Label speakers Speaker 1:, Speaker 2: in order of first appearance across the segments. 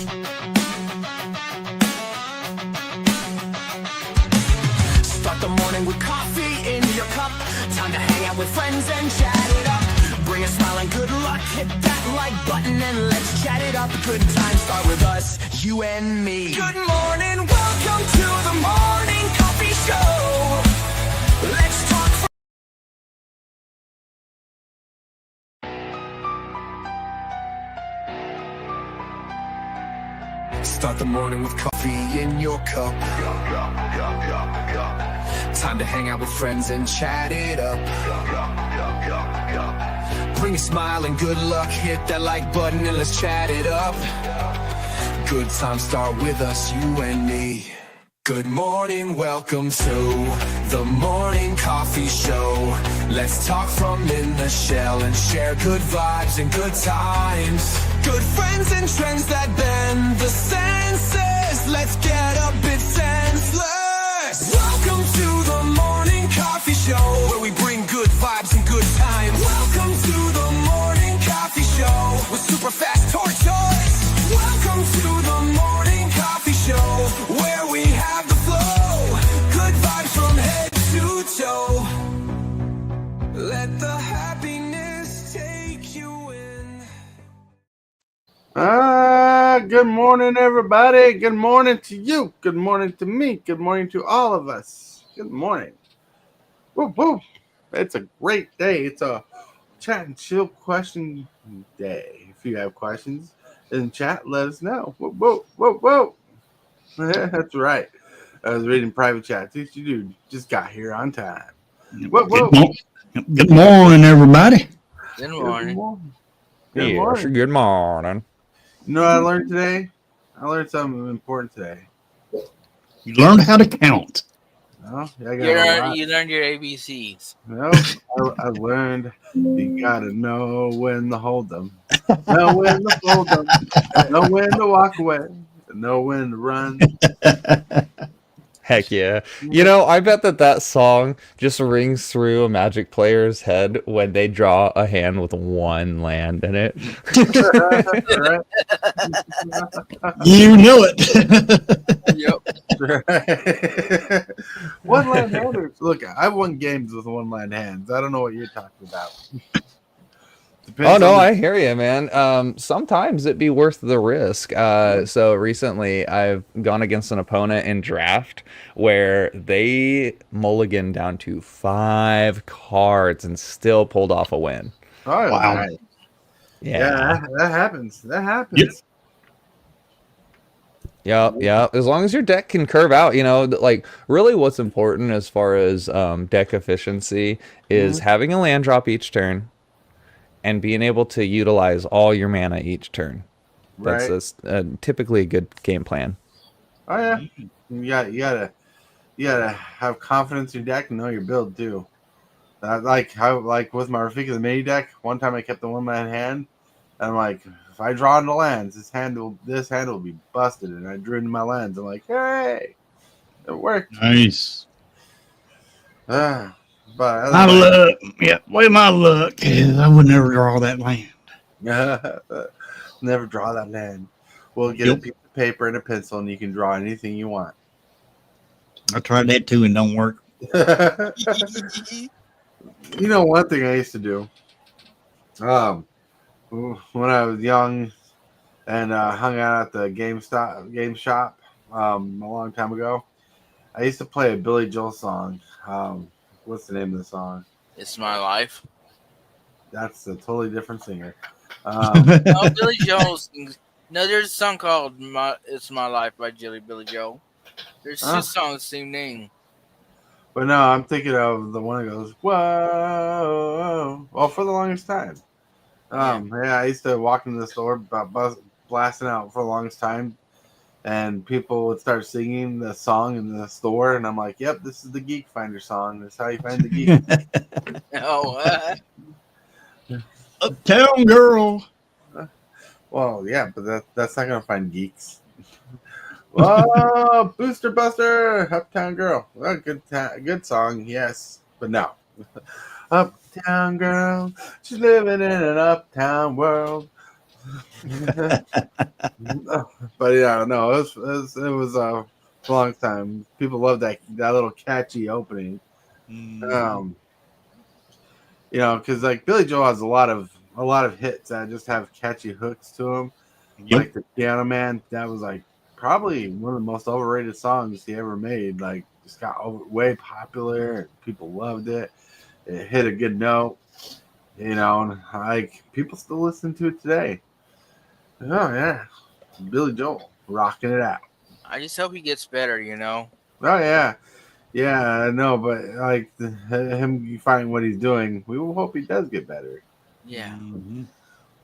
Speaker 1: Start the morning with coffee in your cup. Time to hang out with friends and chat it up. Bring a smile and good luck. Hit that like button and let's chat it up. Good times start with us, you and me. Good morning, welcome to the morning coffee show. Let's talk. Start the morning with coffee in your cup. Time to hang out with friends and chat it up. Bring a smile and good luck. Hit that like button and let's chat it up. Good times start with us, you and me. Good morning, welcome to the morning coffee show. Let's talk from in the shell and share good vibes and good times. Good friends and trends that bend the senses. Let's get a bit senseless. Welcome to the morning coffee show, where we bring good vibes and good times. Welcome to the morning coffee show with Super Fast Tortoise. Welcome to the morning coffee show, where we have the flow. Good vibes from head to toe. Let the happiness take you in.
Speaker 2: Good morning, everybody. Good morning to you. Good morning to me. Good morning to all of us. Good morning. Whoop, whoop. It's a great day. It's a chat and chill question day. If you have questions in chat, let us know. Whoop, whoop, whoop, whoop. That's right. I was reading private chats. You dude just got here on time. Whoop, whoop.
Speaker 3: Good morning, everybody.
Speaker 4: Good morning.
Speaker 2: Good morning.
Speaker 5: Good morning.
Speaker 2: You know what I learned today? I learned something important today.
Speaker 3: You learned how to count.
Speaker 2: Oh, yeah,
Speaker 4: You learned your ABCs.
Speaker 2: No, I learned you gotta know when to hold them, know when to fold them, know when to walk away, know when to run.
Speaker 5: Heck yeah. You know, I bet that song just rings through a Magic player's head when they draw a hand with one land in it.
Speaker 2: Right?
Speaker 3: You know it.
Speaker 4: Yep.
Speaker 2: One land handers. Look, I've won games with one land hands. I don't know what you're talking about.
Speaker 5: Oh no, I hear you, man. Sometimes it'd be worth the risk. So recently, I've gone against an opponent in draft where they mulliganed down to 5 cards and still pulled off a win.
Speaker 2: Oh,
Speaker 3: wow.
Speaker 2: Right.
Speaker 5: Yeah,
Speaker 2: that happens. That happens.
Speaker 5: Yeah. As long as your deck can curve out, you know, like really what's important as far as deck efficiency is having a land drop each turn. And being able to utilize all your mana each turn. That's typically a good game plan.
Speaker 2: Oh yeah, you gotta have confidence in your deck and know your build too. Like with my Rafika the mini deck, one time I kept the one man hand, and I'm like, if I draw into lands, this hand will be busted, and I drew into my lands. I'm like, hey, it worked.
Speaker 3: Nice.
Speaker 2: But
Speaker 3: My luck. Yeah, way my luck is I would never draw that land.
Speaker 2: Never draw that land. We'll get a piece of paper and a pencil, and you can draw anything you want.
Speaker 3: I tried that too, and don't work.
Speaker 2: You know, one thing I used to do, when I was young and hung out at the game shop a long time ago, I used to play a Billy Joel song. What's the name of the song?
Speaker 4: It's My Life.
Speaker 2: That's a totally different singer.
Speaker 4: Oh, Billy Joel sings. No, there's a song called It's My Life by Billy Joel. There's 2 songs the same name.
Speaker 2: But no, I'm thinking of the one that goes, whoa. Well, for the longest time. Yeah, I used to walk into the store blasting out for the longest time. And people would start singing the song in the store, and I'm like, "Yep, this is the Geek Finder song. That's how you find the geek."
Speaker 4: Oh,
Speaker 3: Uptown Girl.
Speaker 2: Well, yeah, but that's not gonna find geeks. Oh, Booster Buster, Uptown Girl. Well, good song, yes, but no. Uptown Girl, she's living in an uptown world. But yeah, no, it was a long time. People love that little catchy opening.
Speaker 3: Mm.
Speaker 2: Because like Billy Joel has a lot of hits that just have catchy hooks to them.
Speaker 3: Yep.
Speaker 2: Like the Piano Man, that was like probably one of the most overrated songs he ever made. Like just got way popular, and people loved it. It hit a good note, and like people still listen to it today. Oh yeah, Billy Joel rocking it out.
Speaker 4: I just hope he gets better.
Speaker 2: Oh yeah, yeah, I know, but like him, you find what he's doing. We will hope he does get better.
Speaker 4: Yeah.
Speaker 3: Mhm.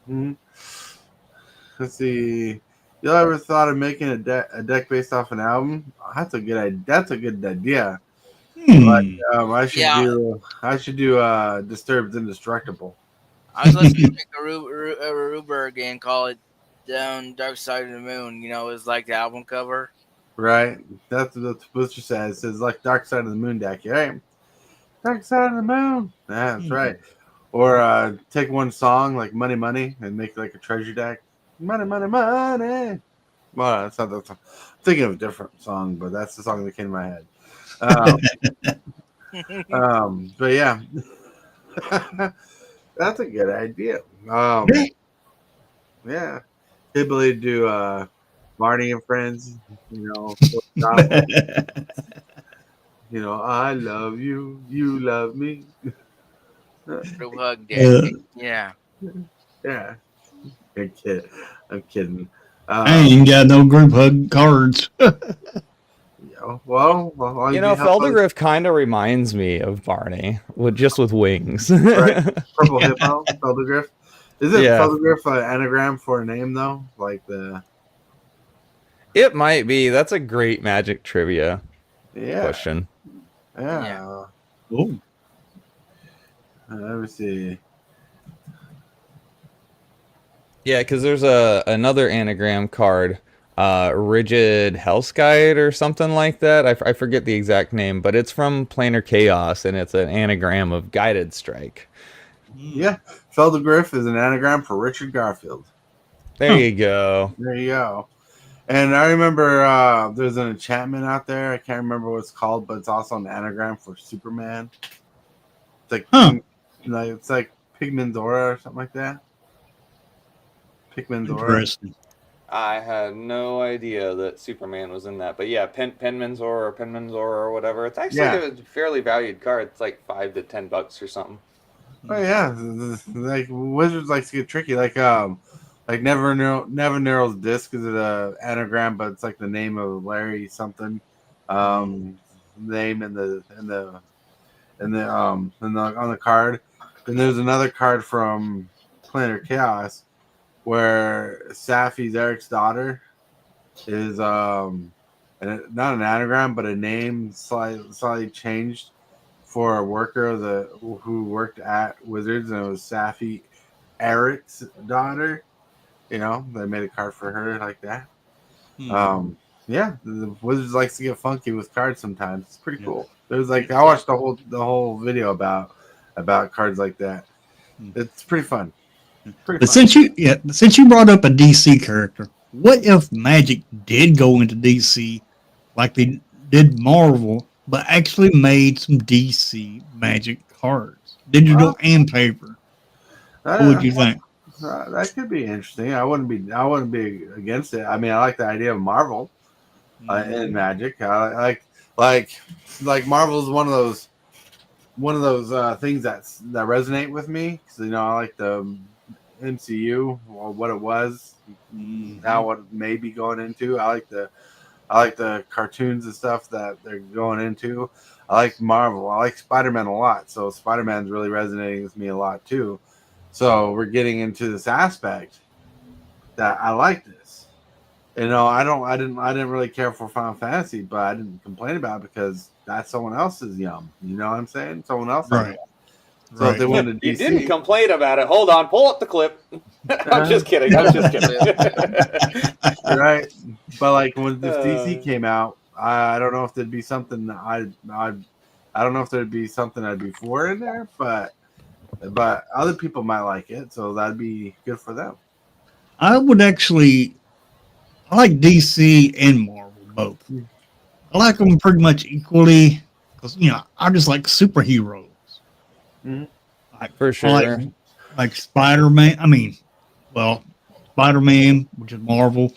Speaker 2: Hmm. Let's see. You ever thought of making a deck based off an album? That's a good idea. That's a good idea. Like I should do Disturbed Indestructible.
Speaker 4: I was listening to make a Ruberg and call it Down Dark Side of the Moon. It's like the album cover.
Speaker 2: Right? That's what the booster says. It says like Dark Side of the Moon deck, right? Dark Side of the Moon. Yeah, that's right. Or take one song like Money Money and make like a treasure deck. Money, money, money. Well, that's not that song. I'm thinking of a different song, but that's the song that came to my head. But yeah, that's a good idea. Yeah, Hillbilly do Marty and Friends. I love you, you love me.
Speaker 4: Group hug day. Yeah.
Speaker 2: Yeah, I'm kidding.
Speaker 3: I ain't got no group hug cards.
Speaker 2: Well,
Speaker 5: Feldergriff kind of reminds me of Barney, with wings.
Speaker 2: Right? Purple Hippo, Feldergriff. Isn't
Speaker 5: Yeah.
Speaker 2: Feldergriff an anagram for a name though? Like the.
Speaker 5: It might be. That's a great Magic trivia question.
Speaker 2: Yeah.
Speaker 3: Oh.
Speaker 2: Let me see.
Speaker 5: Yeah, because there's another anagram card, Rigid Hellskite or something like that. I forget the exact name, but it's from Planar Chaos, and it's an anagram of Guided Strike.
Speaker 2: Yeah, Feldergriff is an anagram for Richard Garfield.
Speaker 5: There you go.
Speaker 2: There you go. And I remember there's an enchantment out there. I can't remember what it's called, but it's also an anagram for Superman. It's like it's like Pigmandora or something like that. Pigmandora.
Speaker 3: Interesting.
Speaker 5: I had no idea that Superman was in that, but yeah, Penmanzor or whatever. It's actually a fairly valued card. It's like $5 to $10 or something.
Speaker 2: Oh yeah, like Wizards likes to get tricky. Like Never Narrow's Disc is an anagram, but it's like the name of Larry something. Name on the card. And there's another card from Planar Chaos where Safi's Eric's daughter is not an anagram, but a name slightly changed for a worker who worked at Wizards, and it was Safi Eric's daughter. They made a card for her like that. Yeah, the Wizards likes to get funky with cards sometimes. It's pretty cool. There's I watched the whole video about cards like that. It's pretty fun.
Speaker 3: But since you brought up a DC character, what if Magic did go into DC like they did Marvel, but actually made some DC Magic cards, digital and paper? What would you think?
Speaker 2: That could be interesting. I wouldn't be against it. I mean, I like the idea of Marvel in Magic. I like Marvel is one of those things that resonate with me because I like the MCU or what it was, now what it may be going into. I like the cartoons and stuff that they're going into. I like Marvel. I like Spider-Man a lot, so Spider-Man's really resonating with me a lot too. So we're getting into this aspect that I like this. I didn't really care for Final Fantasy, but I didn't complain about it because that's someone else's yum. You know what I'm saying? Someone else.
Speaker 3: Right.
Speaker 2: So if they went to DC,
Speaker 5: you didn't complain about it. Hold on, pull up the clip. I'm just kidding.
Speaker 2: Right. But like when this DC came out, I don't know if there'd be something I don't know if there'd be something I'd be for in there, but other people might like it, so that'd be good for them.
Speaker 3: I would actually. I like DC and Marvel both. I like them pretty much equally because I just like superheroes.
Speaker 2: Mhm.
Speaker 5: For sure.
Speaker 3: Like Spider-Man. Well, Spider-Man, which is Marvel.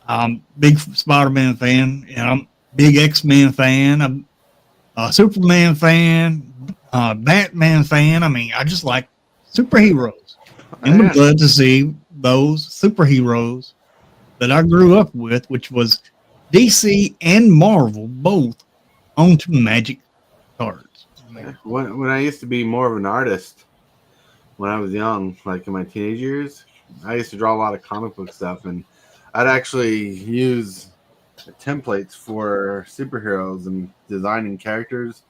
Speaker 3: I'm big Spider-Man fan, and I'm big X-Men fan. I'm a Superman fan, Batman fan. I just like superheroes, and would love to see those superheroes that I grew up with, which was DC and Marvel, both onto Magic cards.
Speaker 2: When I used to be more of an artist, when I was young, like in my teenage years, I used to draw a lot of comic book stuff, and I'd actually use templates for superheroes and designing characters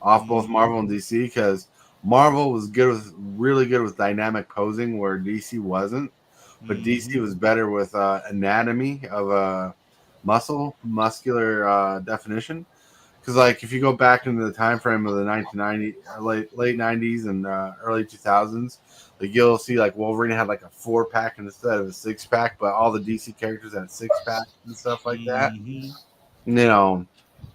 Speaker 2: off both Marvel and DC because Marvel was really good with dynamic posing where DC wasn't, but DC was better with anatomy of a muscular definition. Because like if you go back into the time frame of the 1990s, late 90s and early 2000s, like you'll see like Wolverine had like a 4-pack instead of a 6-pack, but all the DC characters had 6-packs and stuff like that.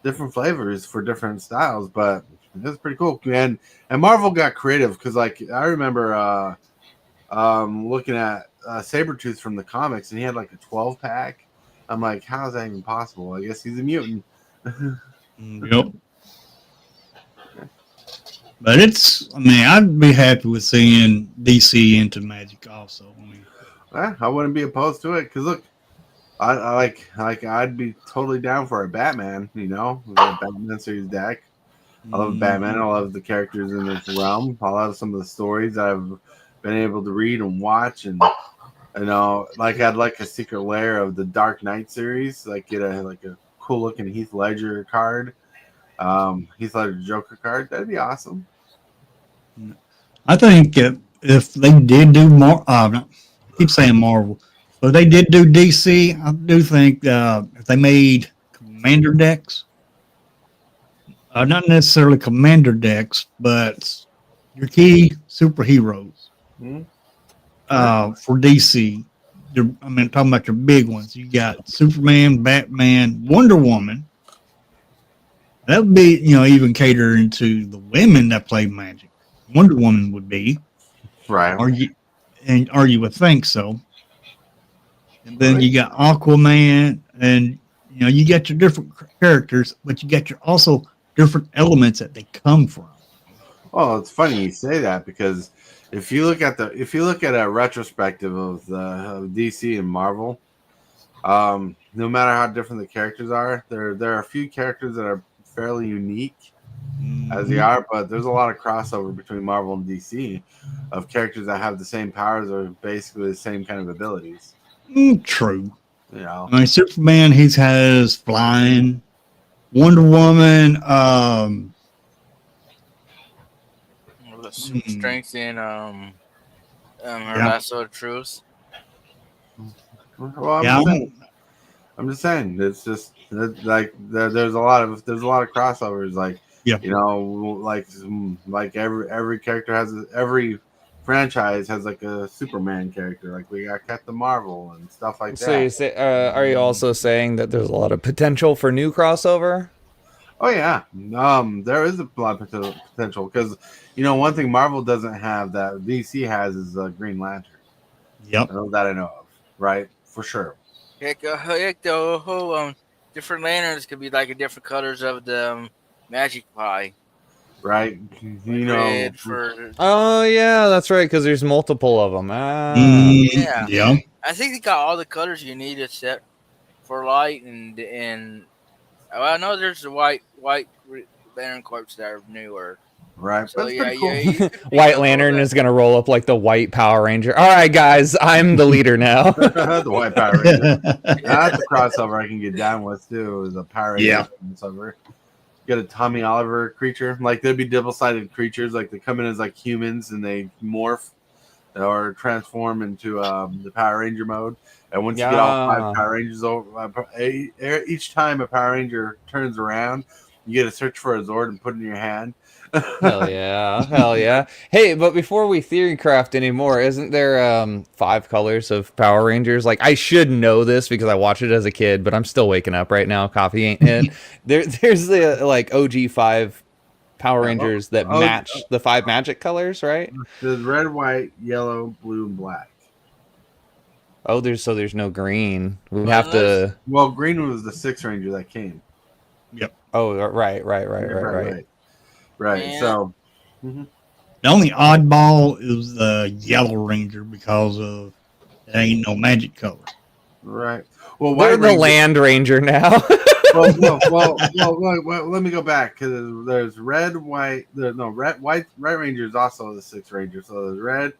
Speaker 2: Different flavors for different styles, but it was pretty cool. And Marvel got creative because like I remember looking at Sabretooth from the comics, and he had like a 12-pack. I'm like, how is that even possible? I guess he's a mutant.
Speaker 3: Yep. But I'd be happy with seeing DC into Magic also.
Speaker 2: I wouldn't be opposed to it because look, I like I'd be totally down for a Batman. With a Batman series deck. I love Batman. I love the characters in this realm. I love some of the stories that I've been able to read and watch, and like I'd like a Secret Lair of the Dark Knight series. Like get a cool looking Heath Ledger card, Heath Ledger Joker card. That'd be awesome.
Speaker 3: I think if they did do more, I keep saying Marvel, but if they did do DC, I do think if they made commander decks, not necessarily commander decks, but your key superheroes for DC. Talking about your big ones. You got Superman, Batman, Wonder Woman. That would be, even catering to the women that play Magic. Wonder Woman would be.
Speaker 2: Right.
Speaker 3: Or you would think so. And then you got Aquaman, and you get your different characters, but you get your also different elements that they come from.
Speaker 2: Well, it's funny you say that because if you look at a retrospective of DC and Marvel, no matter how different the characters are, there are a few characters that are fairly unique as they are, but there's a lot of crossover between Marvel and DC of characters that have the same powers or basically the same kind of abilities.
Speaker 3: True. Superman, he has flying. Wonder Woman,
Speaker 4: super strength in her lasso of truth.
Speaker 2: Well, I'm just saying. It's just like there's a lot of crossovers. Like like every character every franchise has like a Superman character. Like we got Captain Marvel and stuff like that.
Speaker 5: So you say, are you also saying that there's a lot of potential for new crossover?
Speaker 2: Oh yeah, there is a lot of potential because one thing Marvel doesn't have that DC has is Green Lantern.
Speaker 3: Yep,
Speaker 2: that I know of, right? For sure.
Speaker 4: Heck, the whole different lanterns could be like different colors of the magic pie.
Speaker 2: Right,
Speaker 4: Red for...
Speaker 5: Oh yeah, that's right. Because there's multiple of them.
Speaker 4: Yeah. I think they got all the colors you need except for light and. I know there's the white lantern corps that are newer.
Speaker 2: Right,
Speaker 4: so
Speaker 2: that's
Speaker 4: pretty
Speaker 2: cool.
Speaker 5: White Lantern is gonna roll up like the white Power Ranger. All right, guys, I'm the leader now.
Speaker 2: The white Power Ranger. That's a crossover I can get down with too. Is a Power Ranger crossover. Get a Tommy Oliver creature. Like they'd be double-sided creatures. Like they come in as like humans and they morph or transform into the Power Ranger mode. And once you get all 5 Power Rangers over, each time a Power Ranger turns around, you get to search for a Zord and put it in your hand.
Speaker 5: Hell yeah, hell yeah. Hey, but before we theory craft anymore, isn't there 5 colors of Power Rangers? Like, I should know this because I watched it as a kid, but I'm still waking up right now. Coffee ain't hit. There's the like OG 5 Power Rangers that match the 5 magic colors, right?
Speaker 2: There's red, white, yellow, blue, and black.
Speaker 5: Oh, there's no green. We'd have to.
Speaker 2: Well, green was the 6th Ranger that came.
Speaker 3: Yep.
Speaker 5: Oh, right.
Speaker 4: Yeah.
Speaker 2: So
Speaker 3: The only oddball is the Yellow Ranger because of it ain't no magic color.
Speaker 2: right. Well,
Speaker 5: They're
Speaker 2: White
Speaker 5: the
Speaker 2: Ranger,
Speaker 5: Land Ranger now.
Speaker 2: well, let me go back because there's red, white. Red Ranger is also the 6th Ranger. So there's red,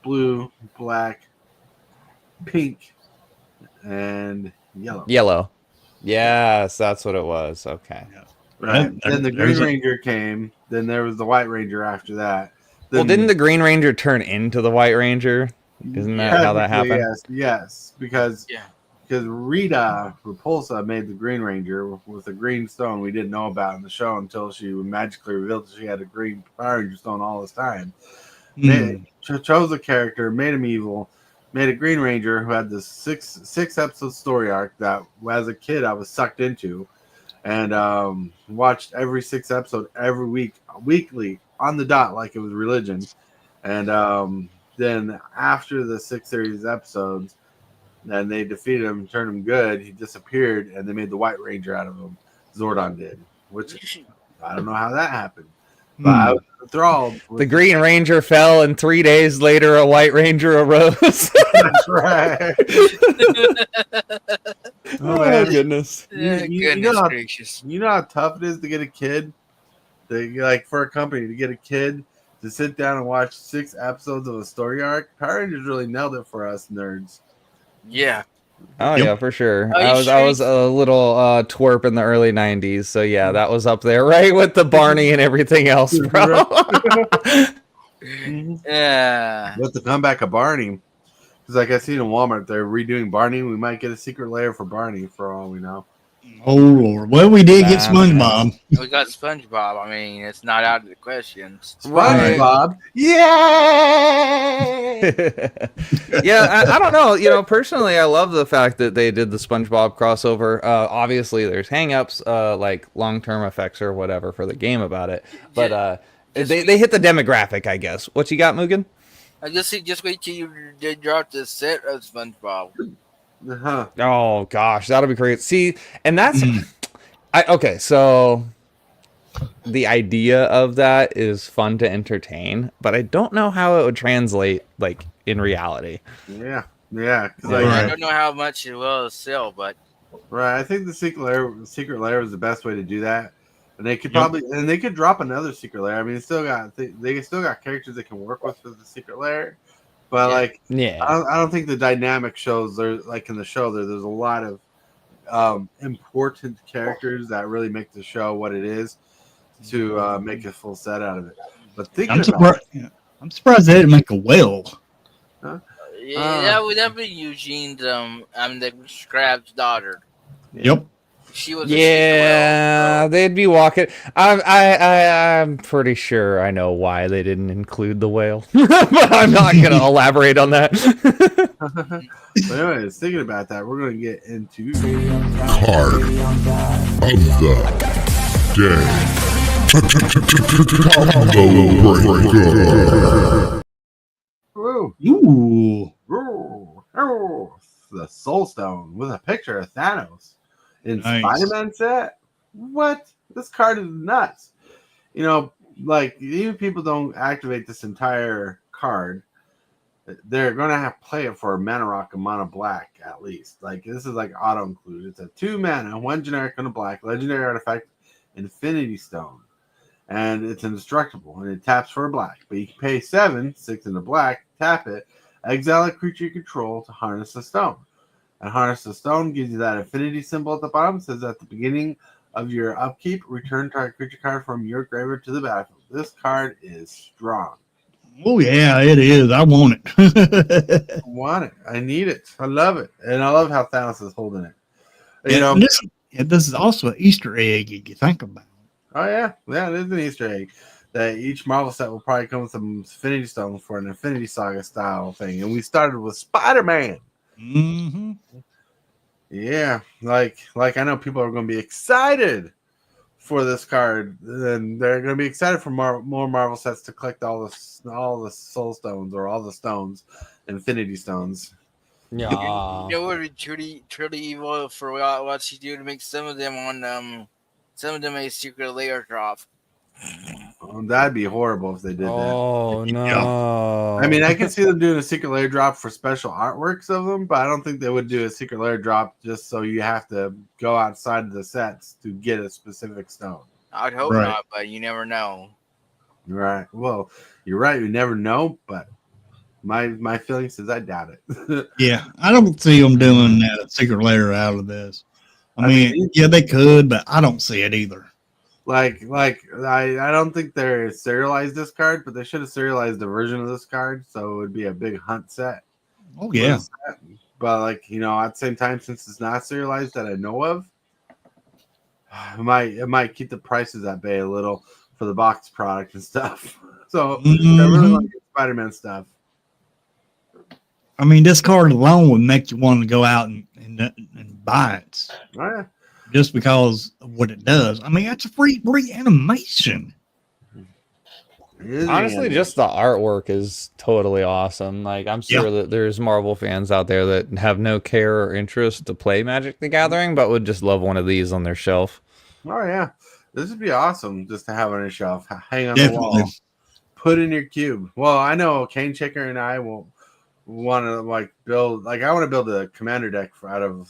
Speaker 2: blue, black, pink, and yellow.
Speaker 5: Yellow. Yes, that's what it was. Okay.
Speaker 2: Right.
Speaker 3: Yeah,
Speaker 2: Then the
Speaker 3: there's
Speaker 2: Green
Speaker 3: a-
Speaker 2: Ranger came. Then there was the White Ranger after that. Then,
Speaker 5: Well, didn't the Green Ranger turn into the White Ranger? Isn't that how that
Speaker 2: technically,
Speaker 5: happened?
Speaker 2: Yes, because
Speaker 4: Yeah.
Speaker 2: Rita Repulsa made the Green Ranger with a green stone we didn't know about in the show until she magically revealed that she had a green Power Ranger stone all this time. Chose a character, made him evil, made a Green Ranger who had this six episode story arc that as a kid I was sucked into, and watched every 6 episode every week, weekly on the dot like it was religion. And then after the 6 series episodes, and they defeated him, turned him good, he disappeared, and they made the White Ranger out of him. Zordon did, which I don't know how that happened. But I was enthralled.
Speaker 5: The Green Ranger fell, and 3 days later, a White Ranger arose.
Speaker 2: That's right.
Speaker 5: Oh,
Speaker 2: man.
Speaker 5: goodness.
Speaker 4: Goodness gracious.
Speaker 2: You know how tough it is to get a kid, for a company to get a kid to sit down and watch 6 episodes of a story arc. Power Rangers really nailed it for us nerds.
Speaker 4: Yeah.
Speaker 5: Oh
Speaker 3: Yep.
Speaker 5: yeah, for sure.
Speaker 4: Are you
Speaker 5: I was
Speaker 4: sure
Speaker 5: a little twerp in the early '90s, so yeah, that was up there, right with the Barney and everything else, bro.
Speaker 4: Yeah.
Speaker 2: With the comeback of Barney, because like I seen in Walmart, they're redoing Barney. We might get a secret layer for Barney for all we know.
Speaker 3: Oh Lord! Well, we did get SpongeBob.
Speaker 4: We got SpongeBob. I mean, it's not out of the question.
Speaker 5: Right.
Speaker 2: SpongeBob, yay!
Speaker 5: Yeah, I don't know. You know, personally, I love the fact that they did the SpongeBob crossover. Obviously, there's hangups, like long-term effects or whatever for the game about it, but they hit the demographic, I guess. What you got, Mugen?
Speaker 4: I just wait till they drop the set of SpongeBob.
Speaker 2: Uh-huh.
Speaker 5: Oh gosh, that'll be great. See, and that's okay. So the idea of that is fun to entertain, but I don't know how it would translate like in reality.
Speaker 2: Yeah.
Speaker 5: Yeah.
Speaker 4: I don't know how much it will sell, but
Speaker 2: Right. I think the secret layer is the best way to do that. And they could they could drop another secret layer. I mean, they still got characters they can work with for the secret layer. But I don't think the dynamic shows there, like in the show there's a lot of important characters that really make the show what it is to make a full set out of it. But I'm
Speaker 3: surprised they didn't make a whale.
Speaker 4: that would be Eugene's the Scrab's daughter.
Speaker 3: Yep.
Speaker 4: She was
Speaker 5: they'd be walking. I'm pretty sure I know why they didn't include the whale, but I'm not going to elaborate on that.
Speaker 2: But anyways, thinking about that, we're going to get into
Speaker 6: Card of the day. Combo Breaker.
Speaker 2: The Soul Stone with a picture of Thanos. In
Speaker 3: Nice.
Speaker 2: Spider-Man set? What? This card is nuts. You know, like, even people don't activate this entire card, they're going to have to play it for a mana rock, a mono black, at least. Like, this is like auto-include. It's a 2 mana, 1 generic on a black, legendary artifact, Infinity Stone. And it's indestructible, and it taps for a black. But you can pay 7, 6 in the black, tap it, exile a creature you control to harness the stone. And harness the stone gives you that infinity symbol at the bottom. It says at the beginning of your upkeep, return target creature card from your graveyard to the battlefield. This card is strong.
Speaker 3: Oh yeah, it is. I want it.
Speaker 2: I want it. I need it. I love it. And I love how Thanos is holding it. You
Speaker 3: Yeah,
Speaker 2: know,
Speaker 3: this is also an Easter egg if you think about it.
Speaker 2: Oh yeah, it is an Easter egg. That each Marvel set will probably come with some Infinity Stones for an Infinity Saga style thing, and we started with Spider-Man.
Speaker 3: Mm-hmm.
Speaker 2: Yeah, like I know people are going to be excited for this card, and they're going to be excited for more Marvel sets to collect all the Soul Stones or all the stones, Infinity Stones.
Speaker 5: Yeah.
Speaker 4: It would be truly evil for what she do to make some of them a secret layer drop.
Speaker 2: That'd be horrible if they did that.
Speaker 5: Oh no!
Speaker 2: I mean, I can see them doing a secret layer drop for special artworks of them, but I don't think they would do a secret layer drop just so you have to go outside of the sets to get a specific stone.
Speaker 4: I'd hope not, but you never know.
Speaker 2: Right. Well, you're right. You never know, but my feeling says I doubt it.
Speaker 3: Yeah, I don't see them doing a secret layer out of this. I mean, yeah, they could, but I don't see it either.
Speaker 2: I don't think they're serialized this card, but they should have serialized the version of this card, so it would be a big hunt set.
Speaker 3: Oh yeah.
Speaker 2: But at the same time, since it's not serialized that I know of, it might keep the prices at bay a little for the box product and stuff. So I really like Spider-Man stuff.
Speaker 3: I mean, this card alone would make you want to go out and buy it.
Speaker 2: Oh, yeah.
Speaker 3: Just because of what it does. I mean, that's a free animation.
Speaker 5: Honestly, just the artwork is totally awesome. Like, I'm sure that there's Marvel fans out there that have no care or interest to play Magic the Gathering, but would just love one of these on their shelf.
Speaker 2: Oh, yeah. This would be awesome just to have on a shelf. Hang on the wall. Put in your cube. Well, I know Cane Checker and I will want to build. I want to build a commander deck out of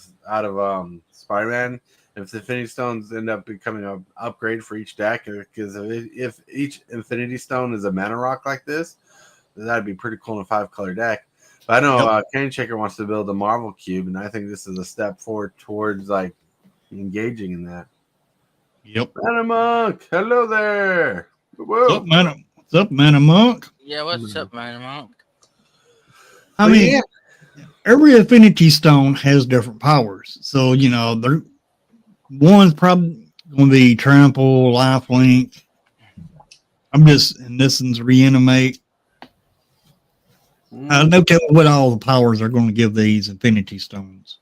Speaker 2: Spider-Man. If the Infinity Stones end up becoming an upgrade for each deck, because if each Infinity Stone is a mana rock like this, that'd be pretty cool in a 5-color deck. But I know Cane Checker wants to build a Marvel Cube, and I think this is a step forward towards engaging in that.
Speaker 3: Yep.
Speaker 2: Mana Monk, hello there. Whoa.
Speaker 3: What's up, Mana Monk?
Speaker 4: Yeah, what's up, Mana Monk?
Speaker 3: I mean, every Infinity Stone has different powers, so one's probably going to be trample, lifelink. And this one's reanimate. I don't know what all the powers are going to give these Infinity Stones.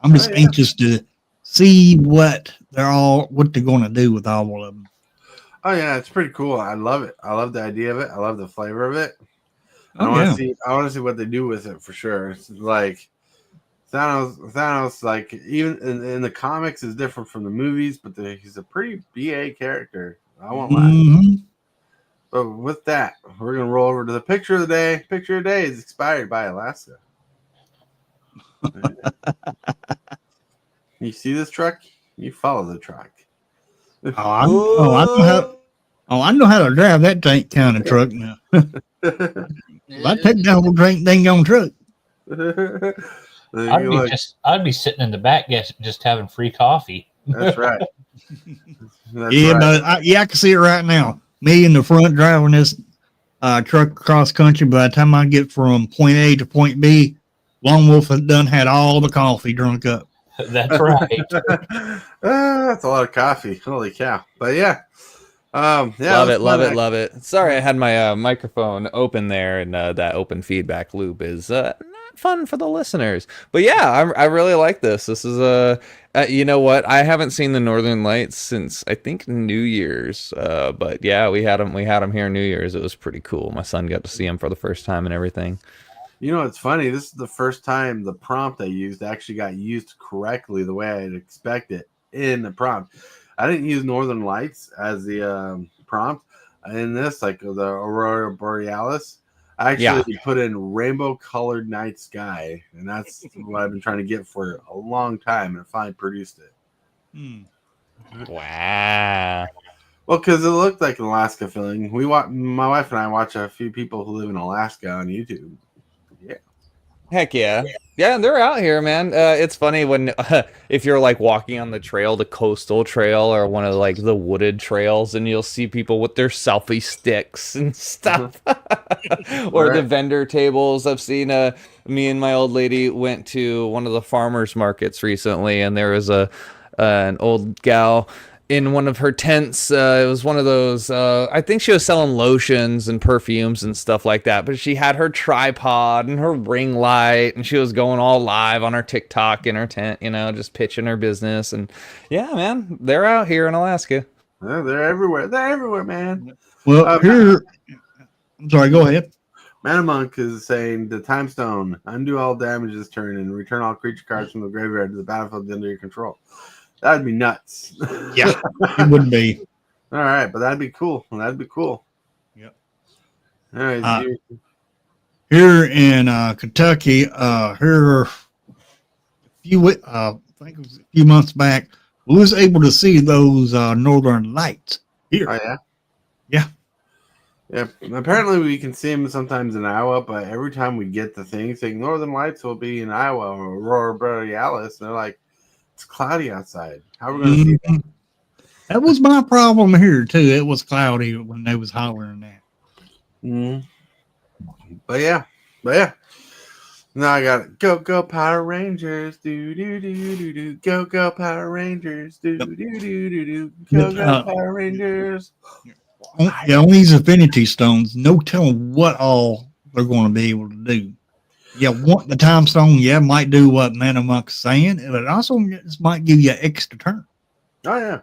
Speaker 3: I'm just anxious to see what they're going to do with all of them.
Speaker 2: Oh yeah, it's pretty cool. I love it. I love the idea of it. I love the flavor of it. I want to see what they do with it for sure. It's like Thanos, even in the comics, is different from the movies, but he's a pretty BA character. I won't lie. But with that, we're gonna roll over to the picture of the day. Picture of the day is inspired by Alaska. You see this truck? You follow the truck.
Speaker 3: I know how to drive that tank kind of truck now. I take that whole dang on truck.
Speaker 7: I'd be sitting in the back just having free coffee.
Speaker 2: That's right.
Speaker 3: I can see it right now. Me in the front driving this truck across country. By the time I get from point A to point B, Lone Wolf has had all the coffee drunk up.
Speaker 7: That's right.
Speaker 2: That's a lot of coffee. Holy cow. But yeah.
Speaker 5: Love it. Sorry, I had my microphone open there, and that open feedback loop is not fun for the listeners. But yeah, I really like this. This is you know what? I haven't seen the Northern Lights since I think New Year's. But yeah, we had them here New Year's. It was pretty cool. My son got to see them for the first time and everything.
Speaker 2: You know, it's funny. This is the first time the prompt I used actually got used correctly the way I'd expect it in the prompt. I didn't use Northern Lights as the prompt in this, like the Aurora Borealis. I actually put in rainbow-colored night sky, and that's what I've been trying to get for a long time, and I finally produced it.
Speaker 5: Wow.
Speaker 2: Well, because it looked like an Alaska feeling. My wife and I watch a few people who live in Alaska on YouTube. Yeah.
Speaker 5: Heck yeah. Yeah, they're out here, man. It's funny when if you're walking on the trail, the coastal trail or one of the wooded trails, and you'll see people with their selfie sticks and stuff. Or the vendor tables. I've seen me and my old lady went to one of the farmers markets recently, and there was an old gal in one of her tents. It was one of those, I think she was selling lotions and perfumes and stuff like that, but she had her tripod and her ring light, and she was going all live on her TikTok in her tent, just pitching her business. And yeah, man, they're out here in Alaska.
Speaker 2: Yeah, they're everywhere. They're everywhere, man.
Speaker 3: Well, here, I'm sorry, go ahead.
Speaker 2: Manamonk is saying the time stone, undo all damage this turn and return all creature cards from the graveyard to the battlefield under your control. That'd be nuts.
Speaker 3: Yeah, it would be.
Speaker 2: All right, but that'd be cool. That'd be cool.
Speaker 3: Yep.
Speaker 2: All right.
Speaker 3: Here in Kentucky, here I think it was a few months back, we was able to see those northern lights here.
Speaker 2: Oh yeah.
Speaker 3: Yeah.
Speaker 2: Yeah. Apparently we can see them sometimes in Iowa, but every time we get the thing saying northern lights will be in Iowa or Aurora Borealis, and they're like, it's cloudy outside. How are we going to see that?
Speaker 3: That was my problem here too. It was cloudy when they was hollering that.
Speaker 2: Mm. But yeah. Now I got it. Go Power Rangers. Do do do do do. Go Power Rangers. Do do do do do. Go Power Rangers.
Speaker 3: Yeah, on these affinity stones, no telling what all they're going to be able to do. Yeah, the time stone, might do what Manamonk's saying, but it also just might give you an extra turn.
Speaker 2: Oh yeah.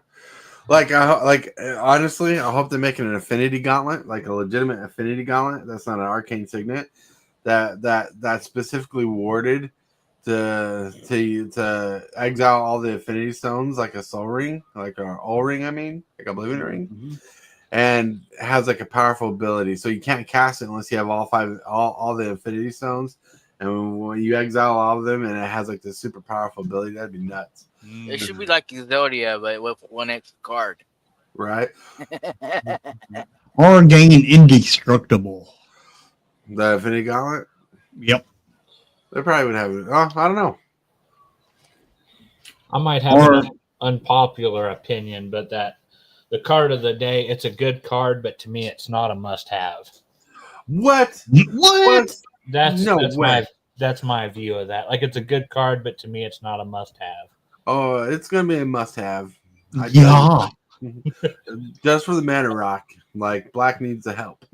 Speaker 2: Honestly, I hope they're making an affinity gauntlet, like a legitimate affinity gauntlet. That's not an arcane signet. That specifically warded to exile all the affinity stones, like a soul ring, like an all ring. I mean, like a Blvd ring, and has like a powerful ability. So you can't cast it unless you have all the affinity stones. And when you exile all of them, and it has like this super powerful ability, that'd be nuts.
Speaker 4: It should be like Exodia, but with one extra card.
Speaker 2: Right?
Speaker 3: Or gain indestructible.
Speaker 2: The Affinity Gauntlet?
Speaker 3: Yep.
Speaker 2: They probably would have it. Oh, I don't know.
Speaker 7: I might have an unpopular opinion, but that the card of the day, it's a good card, but to me, it's not a must-have.
Speaker 2: What?
Speaker 7: That's my view of that. Like, it's a good card, but to me, it's not a must-have.
Speaker 2: Oh, it's gonna be a must-have.
Speaker 3: Yeah.
Speaker 2: Just for the mana rock. Like, black needs the help.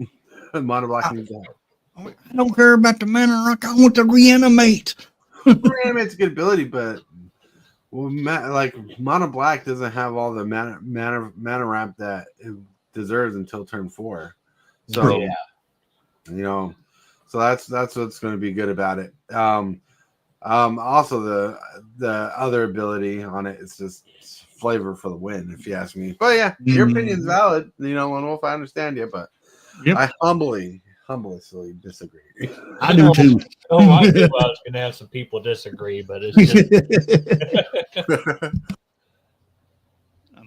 Speaker 2: Mono black needs the help.
Speaker 3: I don't care about the mana rock. I want to reanimate.
Speaker 2: Reanimate's a good ability, but mono black doesn't have all the mana ramp that it deserves until turn 4. So so that's what's going to be good about it. Also the other ability on it is just flavor for the win, if you ask me. But yeah, your opinion's valid. Lone Wolf, I understand you, but I humbly disagree.
Speaker 3: I do too.
Speaker 7: I knew I was going to have some people disagree, but it's just.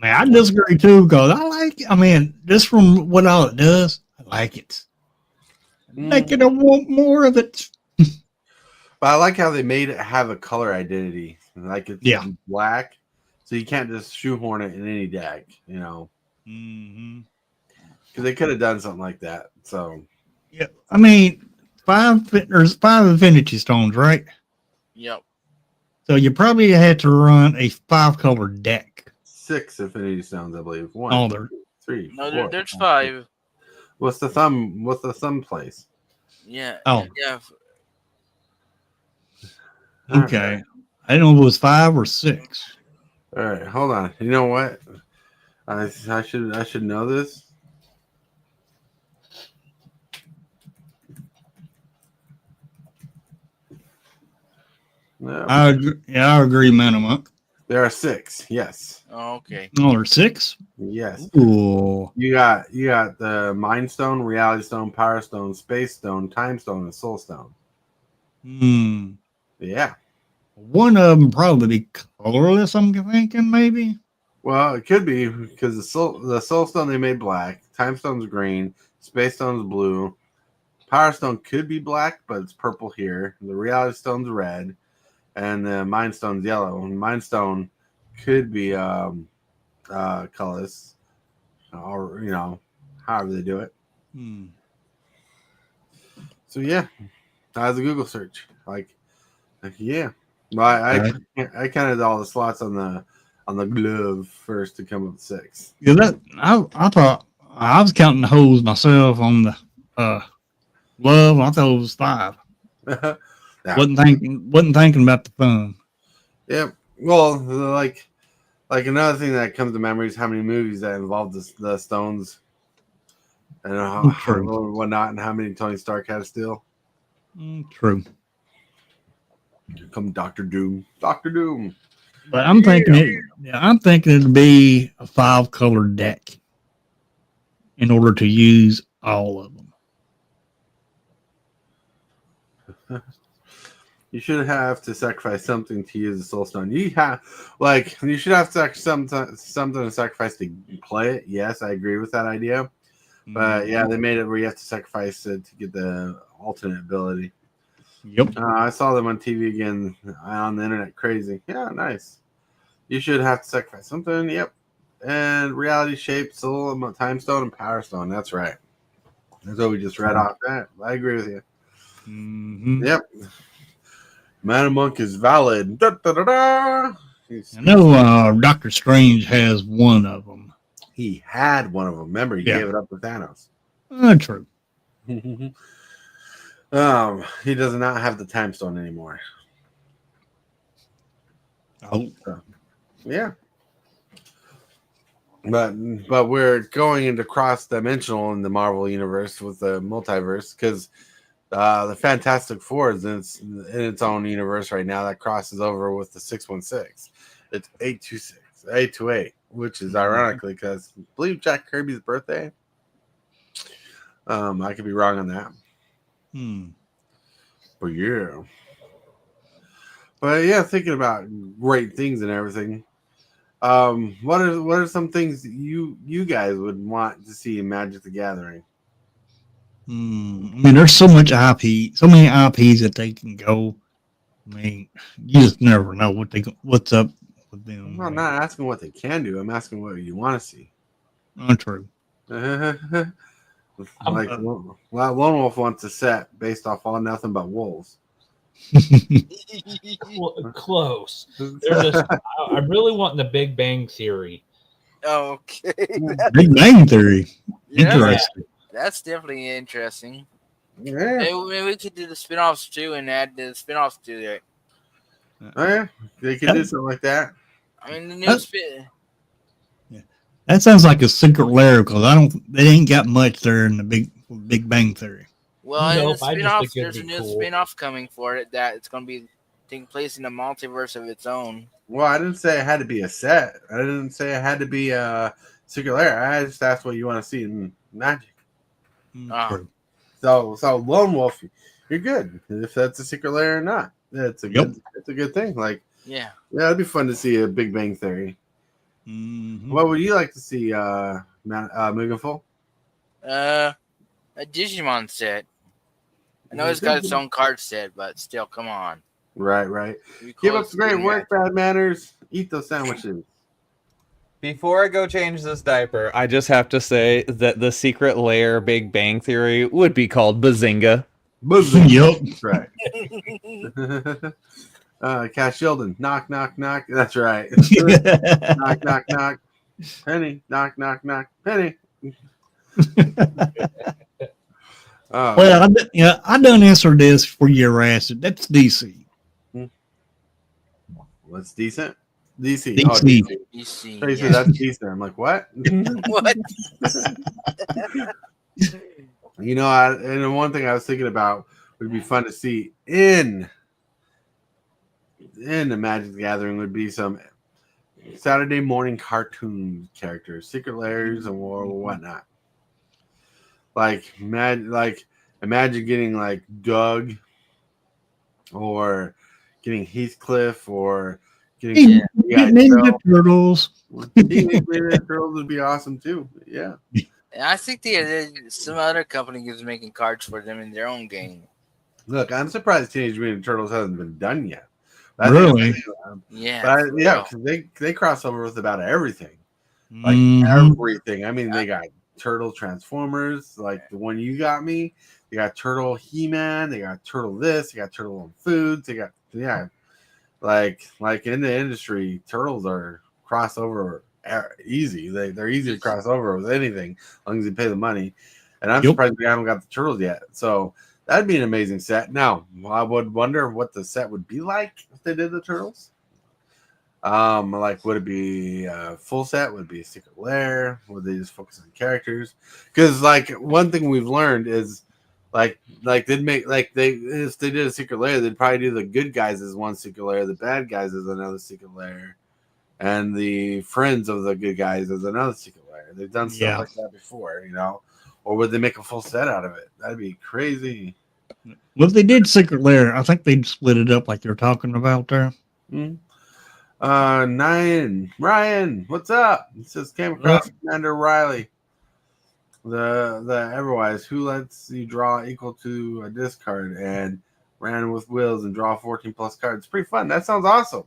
Speaker 3: I disagree too because just from what all it does, I like it. I want more of it.
Speaker 2: But I like how they made it have a color identity. Like it's black, so you can't just shoehorn it in any deck, Because they could have done something like that. So
Speaker 3: yeah, there's 5 affinity stones, right?
Speaker 4: Yep.
Speaker 3: So you probably had to run a 5-color deck.
Speaker 2: 6 affinity stones, I believe. 1,
Speaker 3: oh,
Speaker 2: 2, 3.
Speaker 4: No,
Speaker 2: 4,
Speaker 4: there's 5.
Speaker 2: What's the thumb place?
Speaker 4: Yeah.
Speaker 3: Oh.
Speaker 4: Yeah.
Speaker 3: Okay. I didn't know if it was 5 or 6.
Speaker 2: All right, hold on. You know what? I should know this. No.
Speaker 3: I agree, Manamonk.
Speaker 2: There are 6. Yes.
Speaker 4: Oh, okay.
Speaker 3: Oh, there's 6.
Speaker 2: Yes.
Speaker 3: Ooh.
Speaker 2: You got the Mind Stone, Reality Stone, Power Stone, Space Stone, Time Stone, and Soul Stone. Yeah.
Speaker 3: One of them probably be colorless. I'm thinking maybe.
Speaker 2: Well, it could be because the Soul Stone they made black, Time Stone's green, Space Stone's blue, Power Stone could be black, but it's purple here. The Reality Stone's red, and the Mind Stone's yellow. And Mind Stone could be colorless, or however they do it. So yeah, as a Google search, yeah. Well, I counted all the slots on on the glove first to come up with 6.
Speaker 3: Yeah, I thought I was counting the holes myself on the glove. I thought it was 5.
Speaker 2: Yeah.
Speaker 3: Wasn't thinking about the fun.
Speaker 2: Yeah. Well, like another thing that comes to memory is how many movies that involved the Stones and whatnot, and how many Tony Stark had to steal.
Speaker 3: True.
Speaker 2: Here come Doctor Doom. Doctor Doom.
Speaker 3: But I'm thinking it'd be a 5-color deck in order to use all of them.
Speaker 2: You should have to sacrifice something to use the Soul Stone. You should have something to sacrifice to play it. Yes, I agree with that idea. But yeah, they made it where you have to sacrifice it to get the alternate ability.
Speaker 3: Yep.
Speaker 2: I saw them on TV again on the internet. Crazy. Yeah, nice. You should have to sacrifice something. Yep. And reality shape, soul, time stone, and power stone. That's right. That's what we just read off. That I agree with you.
Speaker 3: Mm-hmm.
Speaker 2: Yep. Mana Monk is valid. Da, da, da, da.
Speaker 3: I know Doctor Strange has one of them.
Speaker 2: He had one of them. Remember, he gave it up to Thanos.
Speaker 3: True.
Speaker 2: He does not have the time stone anymore.
Speaker 3: Oh.
Speaker 2: So, yeah. But we're going into cross-dimensional in the Marvel universe with the multiverse because the Fantastic Four is in its own universe right now that crosses over with the 616. It's 828, which is ironically because I believe Jack Kirby's birthday. I could be wrong on that. But yeah, thinking about great things and everything. What are some things you guys would want to see in Magic the Gathering?
Speaker 3: I mean, there's so many IPs that they can go. I mean, you just never know what's up with them.
Speaker 2: I'm not asking what they can do. I'm asking what you want to see.
Speaker 3: True.
Speaker 2: Like Lone Wolf wants a set based off all nothing but wolves.
Speaker 7: Close. I really want the Big Bang Theory.
Speaker 4: Okay.
Speaker 3: Big Bang Theory. Interesting.
Speaker 4: That's definitely interesting.
Speaker 2: Yeah.
Speaker 4: Maybe we could do the spin-offs too and add the spin-offs to that.
Speaker 2: Oh, yeah. They could do something like that.
Speaker 4: I mean, the new spin.
Speaker 3: That sounds like a secret lair because they ain't got much there in the Big Bang Theory.
Speaker 4: Well, in the spin-offs, there's a new spin-off coming for it that it's going to be taking place in a multiverse of its own.
Speaker 2: Well, I didn't say it had to be a set. I didn't say it had to be a secret lair. I just asked what you want to see in Magic. So Lone Wolf, you're good if that's a secret lair or not. It's a good thing. Like it'd be fun to see a Big Bang Theory. What would you like to see, Mugenfool?
Speaker 4: A Digimon set. I know it's got its own card set, but still, come on.
Speaker 2: Right. Give up the great work, bad manners. Eat those sandwiches.
Speaker 5: Before I go change this diaper, I just have to say that the secret lair Big Bang Theory would be called Bazinga.
Speaker 2: Yep. Right. Cash Sheldon. Knock, knock, knock. That's right. Knock, knock, knock. Penny. Knock, knock, knock. Penny.
Speaker 3: Well, I done answered this for your ass. That's DC.
Speaker 2: What's decent? DC.
Speaker 3: DC.
Speaker 2: Oh, DC.
Speaker 4: DC.
Speaker 2: So you said that's decent. I'm like, what?
Speaker 4: What?
Speaker 2: And one thing I was thinking about would be fun to see in the Magic the Gathering would be some Saturday morning cartoon characters, secret lairs and whatnot. Like imagine getting like Doug or getting Heathcliff or getting
Speaker 3: Ninja Turtles.
Speaker 2: Ninja Turtles would be awesome too. Yeah.
Speaker 4: And I think some other company is making cards for them in their own game.
Speaker 2: Look, I'm surprised Teenage Mutant Turtles hasn't been done yet.
Speaker 3: Really?
Speaker 4: Yeah.
Speaker 2: Because they cross over with about everything. Like everything. I mean, they got Turtle Transformers, like the one you got me. They got Turtle He-Man. They got Turtle this. They got Turtle on Foods. They got like in the industry, turtles are cross over easy. They're easy to cross over with anything as long as you pay the money. And I'm surprised we haven't got the turtles yet. So that'd be an amazing set. Now, I would wonder what the set would be like if they did the turtles. Like, would it be a full set? Would it be a secret lair? Would they just focus on characters? Because like one thing we've learned is like they'd make like if they did a secret lair, they'd probably do the good guys as one secret lair, the bad guys as another secret lair, and the friends of the good guys as another secret lair. They've done stuff like that before, you know. Or would they make a full set out of it? That'd be crazy.
Speaker 3: Well, if they did secret lair, I think they'd split it up like they're talking about there.
Speaker 2: Mm-hmm. Ryan, what's up? It says came across Commander Riley. The Everwise, who lets you draw equal to a discard and ran with wheels and draw 14 plus cards. Pretty fun. That sounds awesome.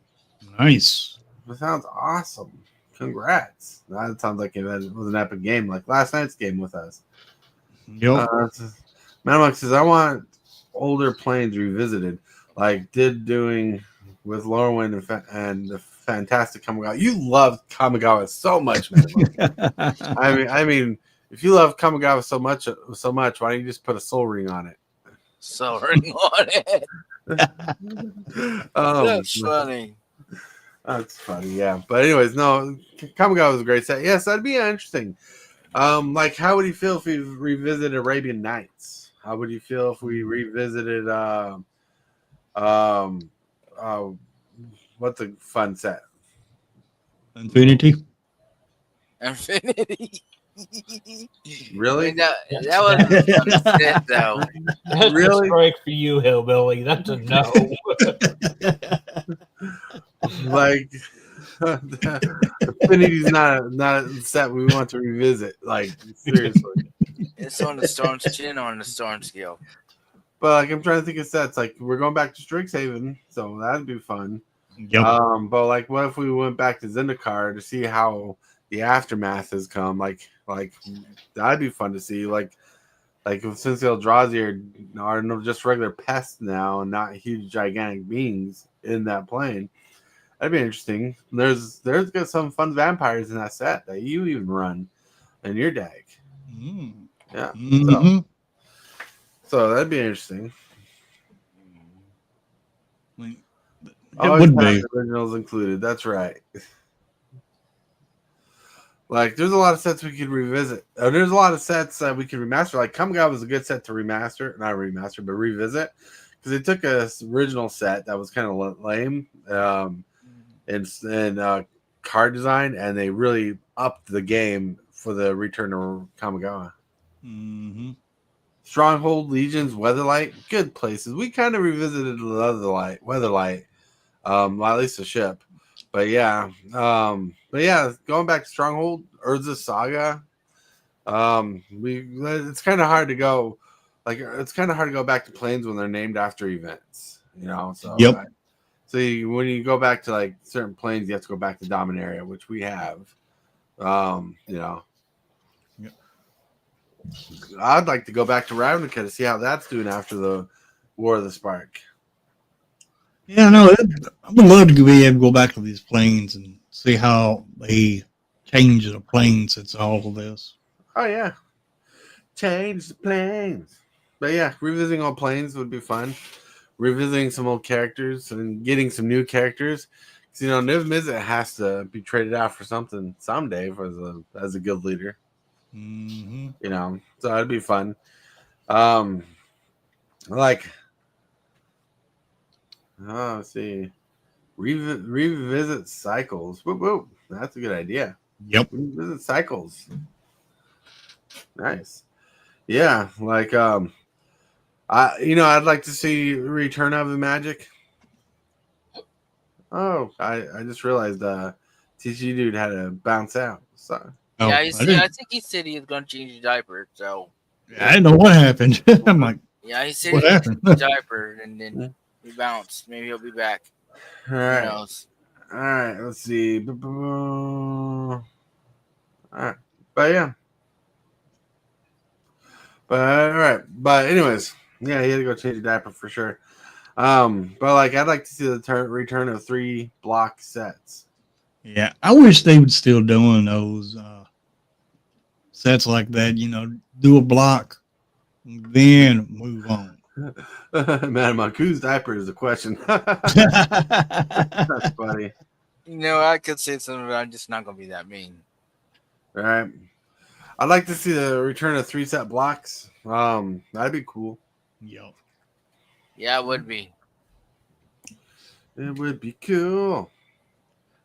Speaker 3: Nice.
Speaker 2: That sounds awesome. Congrats. That sounds like it was an epic game, like last night's game with us.
Speaker 3: Yep.
Speaker 2: Manamux says, I want older planes revisited, like doing with Lorwyn and the fantastic Kamigawa. You love Kamigawa so much, man. I mean, if you love Kamigawa so much, why don't you just put a soul ring on it?
Speaker 4: Soul ring on it. That's funny.
Speaker 2: That's funny, yeah. But anyways, no, Kamigawa was a great set. Yes, that'd be interesting. Like, how would you feel if we revisited Arabian Nights? How would you feel if we revisited what's a fun set?
Speaker 3: Infinity.
Speaker 2: Really?
Speaker 4: That was a fun set, though.
Speaker 7: That's
Speaker 2: Really?
Speaker 7: a strike for you, Hillbilly. That's a no.
Speaker 2: Like, Infinity's not a set we want to revisit. Like, seriously.
Speaker 4: It's on the Storm's chin on the Storm scale.
Speaker 2: But like, I'm trying to think of sets. Like, we're going back to Strixhaven, so that'd be fun.
Speaker 3: Yep.
Speaker 2: But like, what if we went back to Zendikar to see how the aftermath has come? Like that'd be fun to see. Like since the Eldrazi are no just regular pests now and not huge gigantic beings in that plane. That'd be interesting. There's got some fun vampires in that set that you even run in your deck. Yeah.
Speaker 3: Mm-hmm.
Speaker 2: So that'd be interesting.
Speaker 3: It would be.
Speaker 2: Originals included. That's right. Like, there's a lot of sets we could revisit. There's a lot of sets that we could remaster. Like, Kamigawa was a good set to remaster. Not remaster, but revisit. Because they took a original set that was kind of lame in card design, and they really upped the game for the return of Kamigawa.
Speaker 3: Mm-hmm.
Speaker 2: Stronghold, Legions, Weatherlight, good places. We kind of revisited Weatherlight, at least a ship. But yeah, going back to Stronghold, Urza Saga. It's kind of hard to go. Like, it's kind of hard to go back to planes when they're named after events, you know. So
Speaker 3: yep.
Speaker 2: When you go back to like certain planes, you have to go back to Dominaria, which we have. You know.
Speaker 3: Yep.
Speaker 2: I'd like to go back to Ravnica to see how that's doing after the War of the Spark.
Speaker 3: Yeah, no, I would love to be able to go back to these planes and see how they change the plane since all of this.
Speaker 2: Oh, yeah. Change the planes. But yeah, revisiting all planes would be fun. Revisiting some old characters and getting some new characters. Because, you know, Niv Mizzet has to be traded out for something someday as a guild leader.
Speaker 3: Mm-hmm.
Speaker 2: You know, so that'd be fun. Let's see. Revisit cycles. Whoop, whoop. That's a good idea.
Speaker 3: Yep.
Speaker 2: Revisit cycles. Nice. Yeah, like I'd like to see Return of the Magic. Oh, I just realized TC dude had to bounce out. So
Speaker 4: yeah, I think he said he was gonna change his diaper, so
Speaker 3: I didn't know what happened. I'm like,
Speaker 4: yeah, he said he was gonna change his diaper and then he bounced. Maybe he'll be back.
Speaker 2: All right.
Speaker 4: Who knows?
Speaker 2: All right, let's see. All right. But yeah. But all right. But anyways, yeah, he had to go change a diaper for sure. But like, I'd like to see the return of 3 block sets.
Speaker 3: Yeah, I wish they would still doing those sets like that. Do a block, then move on.
Speaker 2: Madam, whose diaper is the question? That's funny.
Speaker 4: I could say something, but I'm just not gonna be that mean.
Speaker 2: All right. I'd like to see the return of 3-set blocks. That'd be cool.
Speaker 3: Yep.
Speaker 4: Yeah, it would be.
Speaker 2: It would be cool.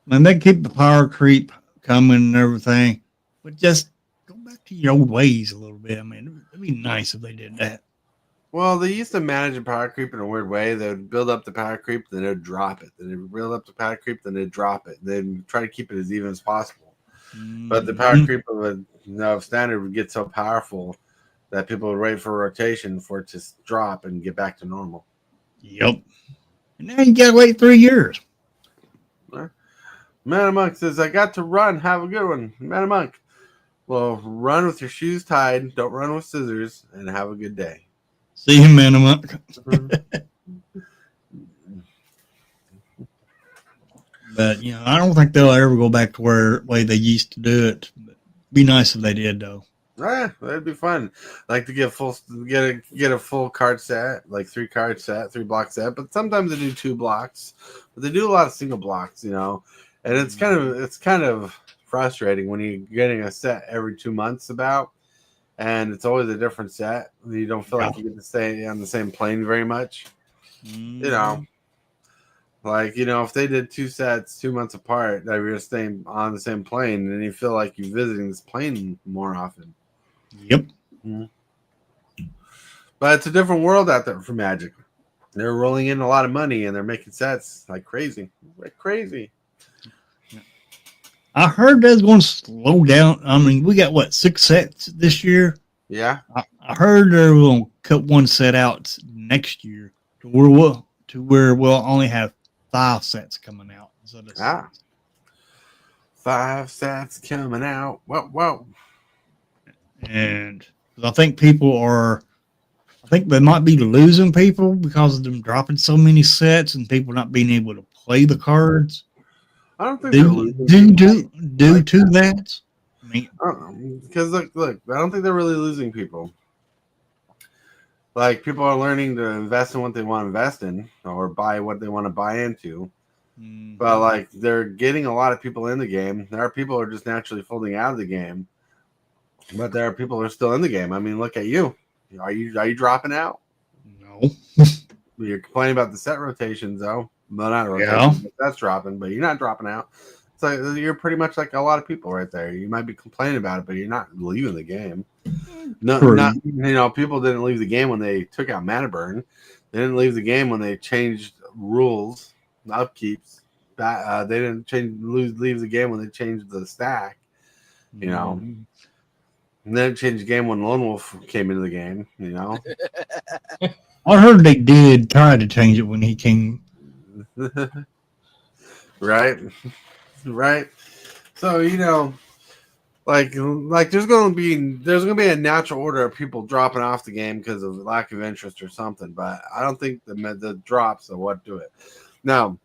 Speaker 3: Man, they keep the power creep coming and everything, but just go back to your old ways a little bit. I mean, it'd be nice if they did that.
Speaker 2: Well, they used to manage the power creep in a weird way. They would build up the power creep, then they'd drop it. Then they'd build up the power creep, then they'd drop it. They'd try to keep it as even as possible. But the power creep of standard would get so powerful that people would wait for rotation for it to drop and get back to normal.
Speaker 3: Yep. And now you gotta wait 3 years.
Speaker 2: Man Monk says, I got to run. Have a good one. Man Monk. Well, run with your shoes tied. Don't run with scissors. And have a good day.
Speaker 3: See you, man. Monk. But, I don't think they'll ever go back to way they used to do it. But it'd be nice if they did, though.
Speaker 2: That'd be fun. Like to get a full card set, like 3 card set, 3 block set. But sometimes they do 2 blocks. But they do a lot of single blocks, And it's kind of frustrating when you're getting a set every 2 months and it's always a different set. You don't feel like you get to stay on the same plane very much. If they did 2 sets 2 months apart, that you're staying on the same plane, and you feel like you're visiting this plane more often.
Speaker 3: Yep.
Speaker 2: But it's a different world out there for Magic. They're rolling in a lot of money and they're making sets like crazy.
Speaker 3: I heard that's going to slow down. I mean, we got 6 sets this year?
Speaker 2: Yeah.
Speaker 3: I heard they're going to cut 1 set out next year to where we'll only have 5 sets coming out. So
Speaker 2: 5 sets coming out. Whoa.
Speaker 3: And I think they might be losing people because of them dropping so many sets and people not being able to play the cards.
Speaker 2: I don't think
Speaker 3: due to that. I mean,
Speaker 2: because look, I don't think they're really losing people. Like, people are learning to invest in what they want to invest in or buy what they want to buy into. But they're getting a lot of people in the game. There are people who are just naturally folding out of the game, but there are people who are still in the game. I mean, look at you. Are you dropping out?
Speaker 3: No.
Speaker 2: You're complaining about the set rotations, though. Well, not rotation. That's dropping, but you're not dropping out. So you're pretty much like a lot of people right there. You might be complaining about it, but you're not leaving the game. People didn't leave the game when they took out mana burn. They didn't leave the game when they changed rules, upkeeps. They didn't leave the game when they changed the stack. And then changed the game when Lone Wolf came into the game.
Speaker 3: I heard they did try to change it when he came.
Speaker 2: Right. So there's gonna be a natural order of people dropping off the game because of lack of interest or something, but I don't think the drops are what do it. Now,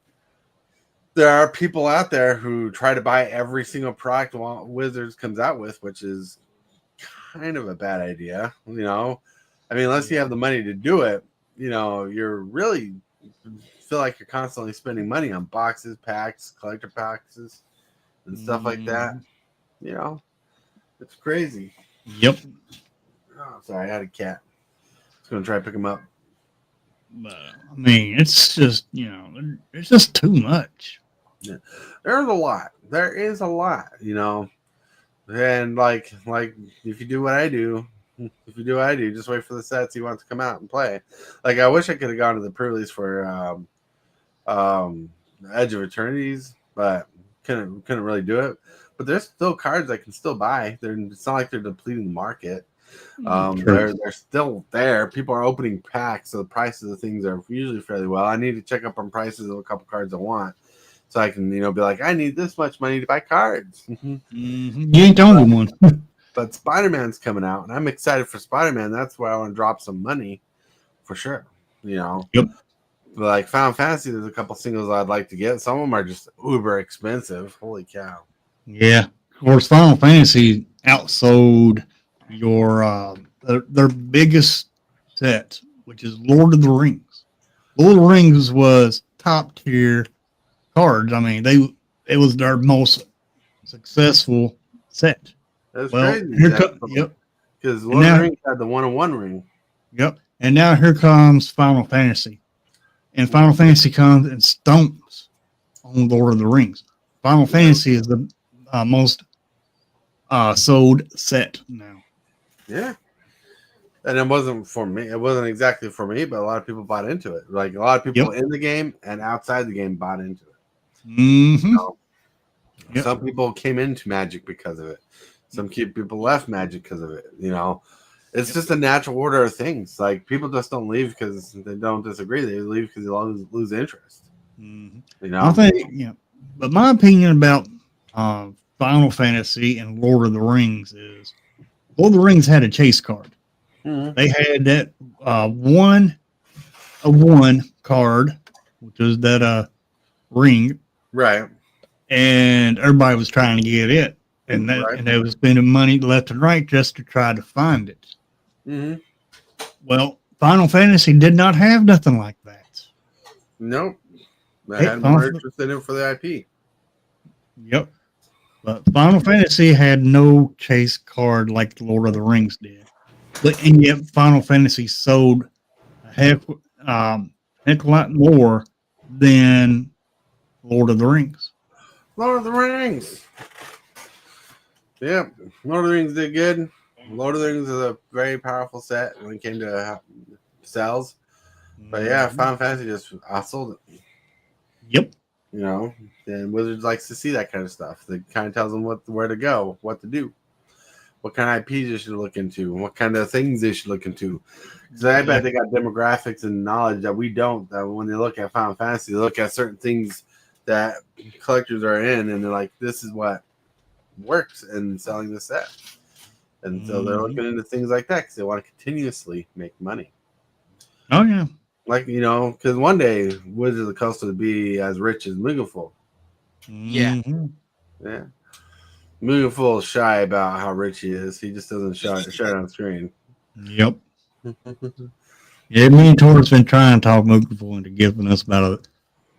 Speaker 2: there are people out there who try to buy every single product Wizards comes out with, which is kind of a bad idea. I mean, unless you have the money to do it, you're really feel like you're constantly spending money on boxes, packs, collector packs, and stuff like that. It's crazy.
Speaker 3: Yep.
Speaker 2: Oh, sorry, I had a cat. I was going to try to pick him up.
Speaker 3: But, I mean, it's just, it's just too much.
Speaker 2: Yeah. There is a lot, And like if you do what I do, just wait for the sets you want to come out and play. Like, I wish I could have gone to the pre-release for Edge of Eternities, but couldn't really do it. But there's still cards I can still buy. It's not like they're depleting the market. They're still there. People are opening packs, so the prices of things are usually fairly well. I need to check up on prices of a couple cards I want, so I can be like, I need this much money to buy cards.
Speaker 3: You ain't the only one.
Speaker 2: But Spider-Man's coming out, and I'm excited for Spider-Man. That's where I want to drop some money for sure.
Speaker 3: Yep.
Speaker 2: like Final Fantasy, there's a couple singles I'd like to get. Some of them are just uber expensive. Holy cow!
Speaker 3: Yeah, of course, Final Fantasy outsold their biggest set, which is Lord of the Rings. Lord of the Rings was top tier cards. I mean, it was their most successful set.
Speaker 2: That's
Speaker 3: Well,
Speaker 2: crazy.
Speaker 3: Yep.
Speaker 2: Because Lord of the Rings had the 1-on-1 ring.
Speaker 3: Yep. And now here comes Final Fantasy. And Final Fantasy comes and stomps on Lord of the Rings. Final Fantasy is the most sold set now.
Speaker 2: Yeah. And it wasn't for me. It wasn't exactly for me, but a lot of people bought into it. Like a lot of people in the game and outside the game bought into it.
Speaker 3: Mm-hmm.
Speaker 2: So, some people came into Magic because of it. Some people left Magic because of it. You know, it's just a natural order of things. Like people just don't leave because they don't disagree. They leave because they lose interest.
Speaker 3: Mm-hmm.
Speaker 2: You know,
Speaker 3: I think, but my opinion about Final Fantasy and Lord of the Rings is Lord of the Rings had a chase card.
Speaker 2: Mm-hmm.
Speaker 3: They had that 1/1 card, which is that ring,
Speaker 2: right?
Speaker 3: And everybody was trying to get it, and they was spending money left and right just to try to find it.
Speaker 2: Mm-hmm.
Speaker 3: Well, Final Fantasy did not have nothing like that.
Speaker 2: Nope. I had more interest in it for the IP.
Speaker 3: Yep. But Final Fantasy had no chase card like the Lord of the Rings did. And yet Final Fantasy sold a heck a lot more than Lord of the Rings.
Speaker 2: Lord of the Rings. Yep. Lord of the Rings did good. Lord of the Rings is a very powerful set when it came to sales. But yeah, Final Fantasy just outsold it.
Speaker 3: Yep.
Speaker 2: You know, and Wizards likes to see that kind of stuff. It kind of tells them where to go, what to do, what kind of IPs they should look into, and what kind of things they should look into. Because I bet they got demographics and knowledge that we don't. That when they look at Final Fantasy, they look at certain things that collectors are in, and they're like, "This is what works in selling the set." And so they're looking into things like that because they want to continuously make money.
Speaker 3: Oh yeah.
Speaker 2: Like, you know, because one day Wizards of the Coast will be as rich as Mugenfool.
Speaker 4: Yeah.
Speaker 3: Mm-hmm.
Speaker 2: Yeah. Mugenfool is shy about how rich he is. He just doesn't show it on screen.
Speaker 3: Yep. Yeah, me and Tor's been trying to talk Mugenfool into giving us about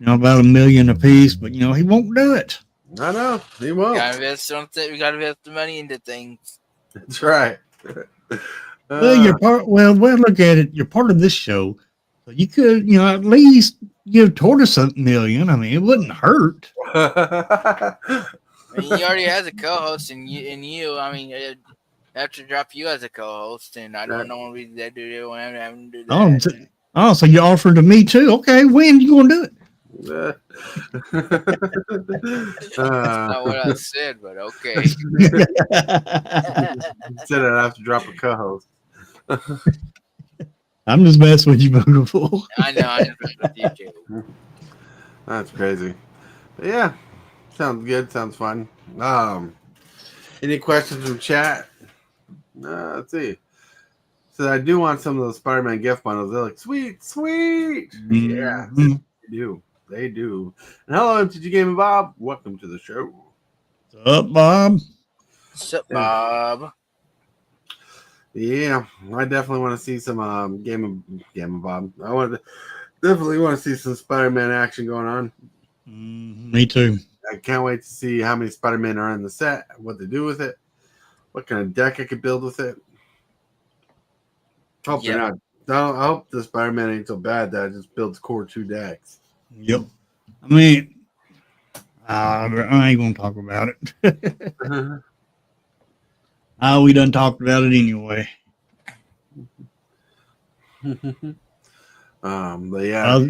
Speaker 3: $1 million a piece, but he won't do it.
Speaker 2: I know. He won't.
Speaker 4: We gotta invest the money into things.
Speaker 2: That's right.
Speaker 3: Well, you're part. Well, look at it. You're part of this show. So you could, at least give Tortoise $1 million. I mean, it wouldn't hurt.
Speaker 4: I mean, he already has a co-host, and you. I mean, I have to drop you as a co-host, and I don't know when we do that.
Speaker 3: Oh, so you offered to me too? Okay, when are you gonna do it?
Speaker 4: That's not what I said, but okay.
Speaker 2: Said I'd have to drop a co-host.
Speaker 3: I'm just messing with you, Mugenfool.
Speaker 4: I know. I just with you too.
Speaker 2: That's crazy. But yeah, sounds good. Sounds fun. Any questions from chat? Let's see. So I do want some of those Spider-Man gift bundles. They look sweet.
Speaker 3: Mm-hmm.
Speaker 2: Yeah, they do. And hello, MTG Gaming Bob. Welcome to the show.
Speaker 3: What's up, Bob?
Speaker 4: What's up, Bob?
Speaker 2: Yeah, I definitely want to see some Gaming Bob. Definitely want to see some Spider-Man action going on.
Speaker 3: Me too.
Speaker 2: I can't wait to see how many Spider-Man are in the set, what they do with it, what kind of deck I could build with it. Hope they're not. I hope the Spider-Man ain't so bad that it just builds core 2 decks.
Speaker 3: Yep. I mean, I ain't gonna talk about it. We done talked about it anyway.
Speaker 2: But yeah,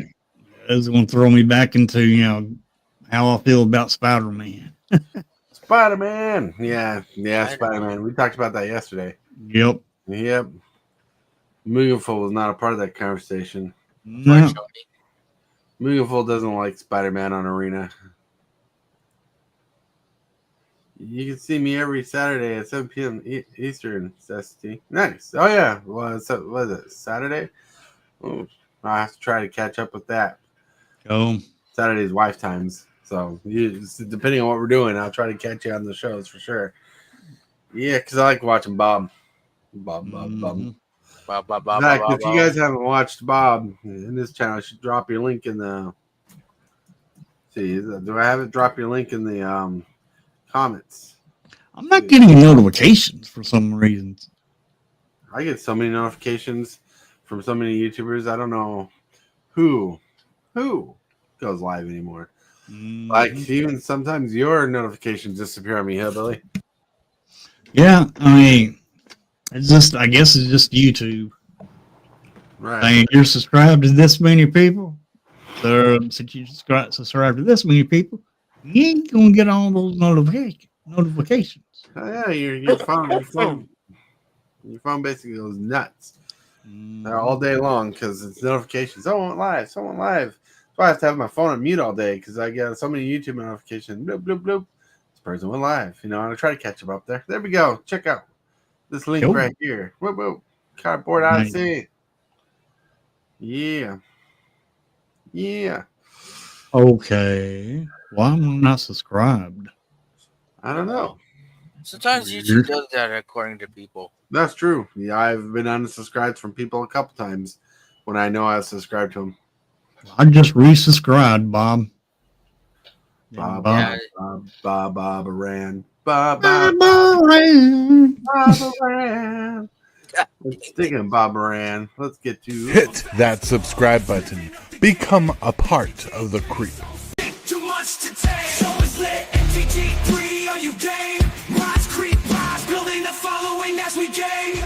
Speaker 3: it's gonna throw me back into how I feel about Spider-Man.
Speaker 2: Spider-Man. Yeah, Spider-Man. We talked about that yesterday.
Speaker 3: Yep.
Speaker 2: Mugenfool was not a part of that conversation.
Speaker 3: No.
Speaker 2: Mugenfool doesn't like Spider-Man on Arena. You can see me every Saturday at 7 p.m. Eastern, SST. Nice. Oh, yeah. What is it? Saturday? Oh, I have to try to catch up with that.
Speaker 3: Oh,
Speaker 2: Saturday's wife times. So depending on what we're doing, I'll try to catch you on the shows for sure. Yeah, because I like watching Bob. Bob.
Speaker 3: mhm.
Speaker 2: In fact, if you guys haven't watched Bob in this channel, I should drop your link in the. See, do I have it? Drop your link in the comments.
Speaker 3: I'm not getting notifications for some reasons.
Speaker 2: I get so many notifications from so many YouTubers. I don't know who goes live anymore. Like even sometimes your notifications disappear on me, Hillbilly.
Speaker 3: Yeah, I mean, I guess it's just YouTube.
Speaker 2: Right.
Speaker 3: Saying you're subscribed to this many people. So since you subscribe to this many people, you ain't gonna get all those notifications.
Speaker 2: Oh, yeah, your phone basically goes nuts all day long because it's notifications. Someone live. That's why I have to have my phone on mute all day because I get so many YouTube notifications. Bloop, bloop, bloop. This person went live. And I try to catch them up there. There we go. Check out this link right here. Whoop, whoop. Cardboard Odyssey. Yeah.
Speaker 3: Okay. Why am I not subscribed?
Speaker 2: I don't know.
Speaker 4: Sometimes YouTube does that according to people.
Speaker 2: That's true. Yeah, I've been unsubscribed from people a couple times when I know I was subscribed to them.
Speaker 3: I just resubscribed, Bob.
Speaker 2: Bob Aran. Speaking of Bob Aran, let's get to
Speaker 8: hit that subscribe button. Become a part of the creep.
Speaker 1: Too much to take. Show is lit. MTG3, are you game? Rise, creep, rise, building a following as we gain.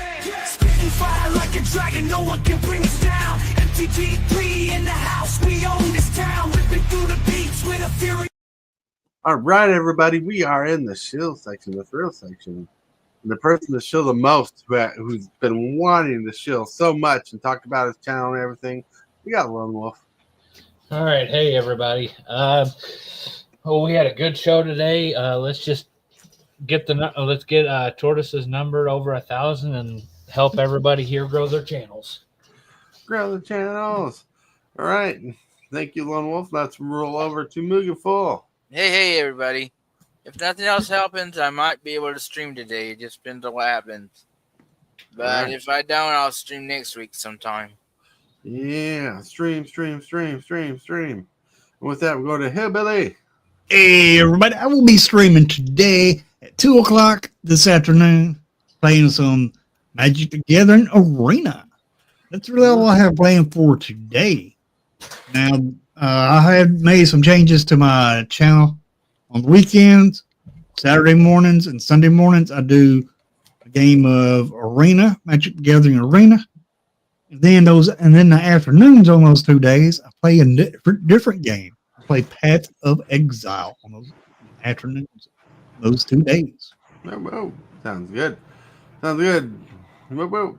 Speaker 1: Spitting fire like a dragon, no one can bring us down. MTG3 in the house, we own this town. Ripping through the beats with a fury.
Speaker 2: All right, everybody, we are in the shill section, the thrill section. And the person to shill the most, who's been wanting to shill so much and talked about his channel and everything, we got Lone Wolf.
Speaker 7: All right, hey everybody. We had a good show today. Let's just get Tortoise's number over 1,000 and help everybody here grow their channels.
Speaker 2: Grow the channels. All right, thank you, Lone Wolf. Let's roll over to mugenfool.
Speaker 4: Hey, everybody. If nothing else happens, I might be able to stream today. It just depends on what happens. But if I don't, I'll stream next week sometime.
Speaker 2: Yeah, stream. And with that, we'll go to Hillbilly.
Speaker 3: Hey, everybody. I will be streaming today at 2 o'clock this afternoon, playing some Magic the Gathering Arena. That's really all I have planned for today. Now, I have made some changes to my channel. On the weekends, Saturday mornings and Sunday mornings, I do a game of Arena, Magic the Gathering Arena. And then the afternoons on those 2 days, I play a different game. I play Path of Exile on those afternoons, those 2 days.
Speaker 2: Whoa. Sounds good. Whoa.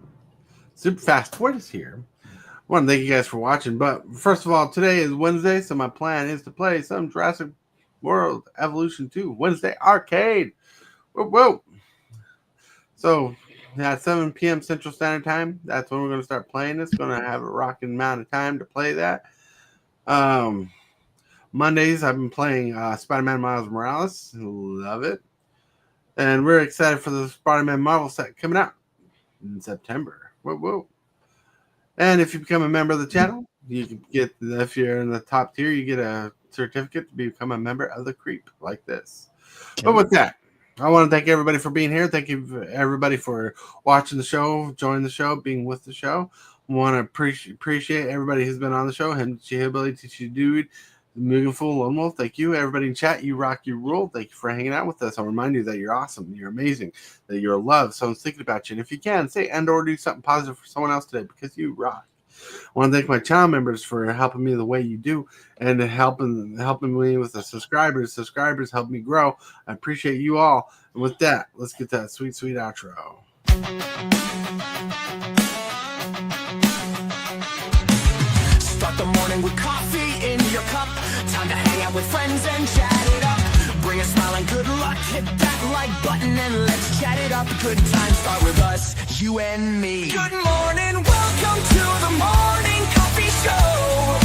Speaker 2: Super Fast Tortoise here. I want to thank you guys for watching. But first of all, today is Wednesday, so my plan is to play some Jurassic World Evolution 2 Wednesday Arcade. Whoa. So at 7 p.m. Central Standard Time, that's when we're going to start playing this. Going to have a rocking amount of time to play that. Mondays, I've been playing Spider-Man Miles Morales. Love it. And we're excited for the Spider-Man Marvel set coming out in September. Whoa. And if you become a member of the channel, you can get, if you're in the top tier, you get a certificate to become a member of the creep like this. But with that, I want to thank everybody for being here. Thank you everybody for watching the show, joining the show, being with the show. I want to appreciate everybody who's been on the show. HILLBILLY, Teachy Dude, mugenfool, Lone Wolf. Thank you. Everybody in chat, you rock, you rule. Thank you for hanging out with us. I'll remind you that you're awesome, you're amazing, that you're loved. Someone's thinking about you. And if you can, say and or do something positive for someone else today because you rock. I want to thank my channel members for helping me the way you do and helping me with the subscribers. Subscribers help me grow. I appreciate you all. And with that, let's get that sweet outro.
Speaker 1: Start the morning with coffee in your cup. Time to hang out with friends and chat it up. bring a smile and good luck. Hit that like button and let's chat it up. Good times start with us, you and me. Good morning, welcome to the morning coffee show.